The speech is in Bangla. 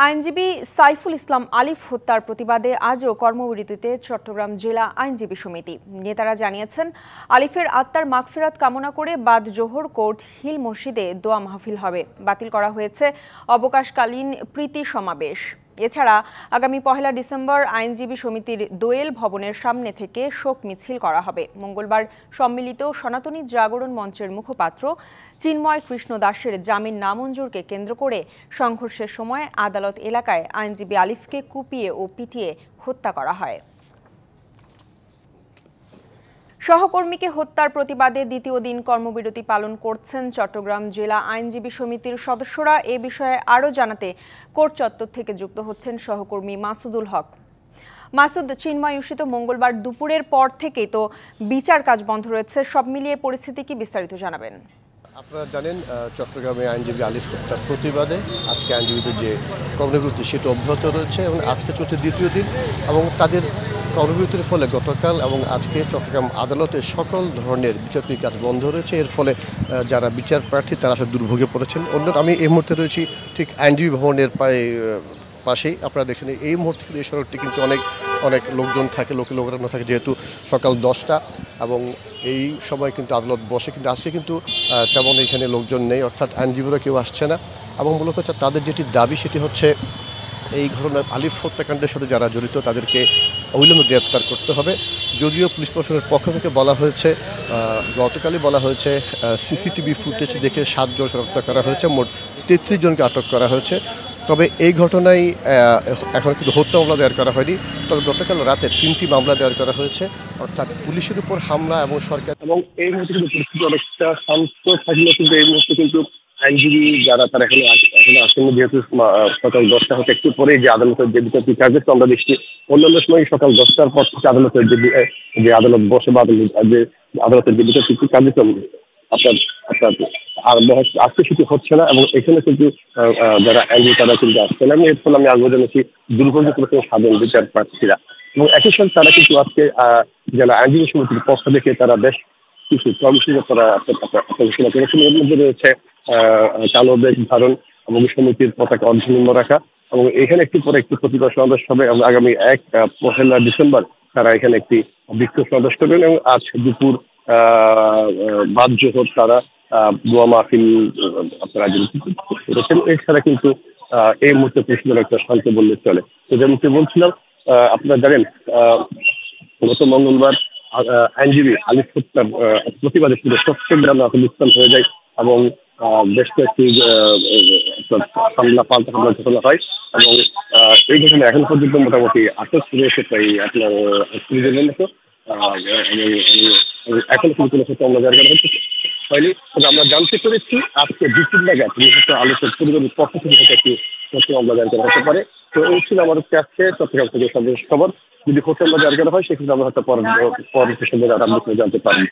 আইনজীবী সাইফুল ইসলাম আলিফ হত্যার প্রতিবাদে আজও কর্মবিরতিতে চট্টগ্রাম জেলা আইনজীবী সমিতি। নেতারা জানিয়েছেন, আলিফের আত্মার মাগফিরাত কামনা করে বাদ জোহর কোর্ট হিল মসজিদে দোয়া মাহফিল হবে। বাতিল করা হয়েছে অবকাশকালীন প্রীতি সমাবেশ। এছাড়া আগামী 1 ডিসেম্বর আইনজীবী সমিতির দোয়েল ভবনের সামনে থেকে শোক মিছিল করা হবে। মঙ্গলবার সম্মিলিত সনাতনী জাগরণ মঞ্চের মুখপাত্র চিন্ময় কৃষ্ণ দাসের জামিন নামঞ্জুরকে কেন্দ্র করে সংঘর্ষের সময় আদালত এলাকায় আইনজীবী আলিফকে কুপিয়ে ও পিটিয়ে হত্যা করা হয়। সহকর্মীকে হত্যার প্রতিবাদে দ্বিতীয় দিন কর্মবিরতি পালন করছেন চট্টগ্রাম জেলা আইনজীবী সমিতির সদস্যরা। এ বিষয়ে আরও জানাতে কোর্ট চত্বর থেকে যুক্ত হচ্ছেন সহকর্মী মাসুদুল হক। মাসুদ, চিন্ময় ইস্যুতে মঙ্গলবার দুপুরের পর থেকেই তো বিচার কাজ বন্ধ রয়েছে। সব মিলিয়ে পরিস্থিতি কি, বিস্তারিত জানাবেন। আপনারা জানেন, চট্টগ্রামে আইনজীবী আলিফ হত্যার প্রতিবাদে আজকে আইনজীবীদের যে কর্মবিরতি সেটা অব্যাহত রয়েছে এবং আজকে চলছে দ্বিতীয় দিন। এবং তাদের কর্মবিরতির ফলে গতকাল এবং আজকে চট্টগ্রাম আদালতে সকল ধরনের বিচারপতি কাজ বন্ধ রয়েছে। এর ফলে যারা বিচার প্রার্থী তারা আসলে দুর্ভোগে পড়েছেন। আমি এই মুহূর্তে রয়েছি ঠিক আইনজীবী ভবনের পাশেই। আপনারা দেখছেন এই মুহূর্তে এই সড়কটি কিন্তু অনেক লোকজন থাকে, লোকেরা থাকে, যেহেতু সকাল 10টা এবং এই সময় কিন্তু আদালত বসে। কিন্তু আজকে কিন্তু তেমন এখানে লোকজন নেই, অর্থাৎ আইনজীবীরা কেউ আসছে না। এবং মূলত তাদের যেটি দাবি সেটি হচ্ছে এই ঘটনার আলিফ হত্যাকাণ্ডের সাথে যারা জড়িত তাদেরকে অবিলম্বে গ্রেপ্তার করতে হবে। যদিও পুলিশ প্রশাসনের পক্ষ থেকে বলা হয়েছে, গতকালই বলা হয়েছে সিসিটিভি ফুটেজ দেখে 7 জন শনাক্ত করা হয়েছে, মোট 33 জনকে আটক করা হয়েছে। তবে এই ঘটনায় এখন কিন্তু হত্যা মামলা দায়ের করা হয়নি। তবে গতকাল রাতে 3টি মামলা দায়ের করা হয়েছে, অর্থাৎ পুলিশের উপর হামলা এবং সরকার। এবং এই মুহূর্তে কিন্তু পরিস্থিতি অনেকটা শান্ত থাকলেও কিন্তু এই মুহূর্তে কিন্তু আইনজীবী যারা তারা এখানে আসেন, যেহেতু সকাল 10টা হতে একটু পরে যে আদালতের যে বিচারপতি কাজ হচ্ছে আমরা দেখছি। অন্যান্য সময় সকাল 10টার পর থেকে আদালতের যে আদালত বসে বা যে আদালতের যে বিচারপতি কাজ হচ্ছে আপনার আর আজকে সেটি হচ্ছে না। এবং এখানে কিন্তু যারা আইনজীবী তারা কিন্তু আসছে না। এর ফলে আমি আগে জানাচ্ছি দুর্ভোগে পড়েছে সাধারণ বিচার প্রার্থীরা। এবং একই সঙ্গে তারা কিন্তু আজকে যারা আইনজীবী সমিতির পক্ষ থেকে তারা বেশ কিছু কর্মসূচি তারা ঘোষণা করেছেন। এর মধ্যে রয়েছে কালো ব্যাগ ধারণ এবং সমিতির পতাকা অর্ধনিম্ন রাখা। এবং এখানে একটু পরে একটি প্রতিবাদ সমাবেশ হবে এবং আগামী 1 ডিসেম্বর তারা এখানে একটি বিক্ষোভ সমাবেশ করবেন। এবং আজ দুপুর বাদ জোহর তারা দোয়া মাহফিল আপনারা করেছেন। এছাড়া কিন্তু এই মুহূর্তে পরিস্থিতি একটা শান্ত বললে চলে। তো যেমন বলছিলাম, আপনারা জানেন গত মঙ্গলবার আইনজীবী আলিফ হত্যার প্রতিবাদে পুরো চট্টগ্রাম আতঙ্কিত হয়ে যায় এবং বেশ কয়েকটি পাল্টা হামলা ঘটনা হয়। এবং এই ঘটনা এখন পর্যন্ত মোটামুটি আটক রয়েছে প্রায় আপনার 30 জনের মতো। এখন কিন্তু কোনো সত্য মামলা জারি করা হয়নি। তবে আমরা জানতে পেরেছি আজকে দুপুর নাগাদ আলিফের পরিবারের পক্ষ থেকে একটি সত্য মামলা জারি করা হতে পারে। তো এই ছিল আমাদের কাছে চট্টগ্রাম থেকে সর্বশেষ খবর। যদি সত্য মামলা জারি করা হয় সেক্ষেত্রে আমরা হয়তো পরবর্তী সময় জানতে পারি।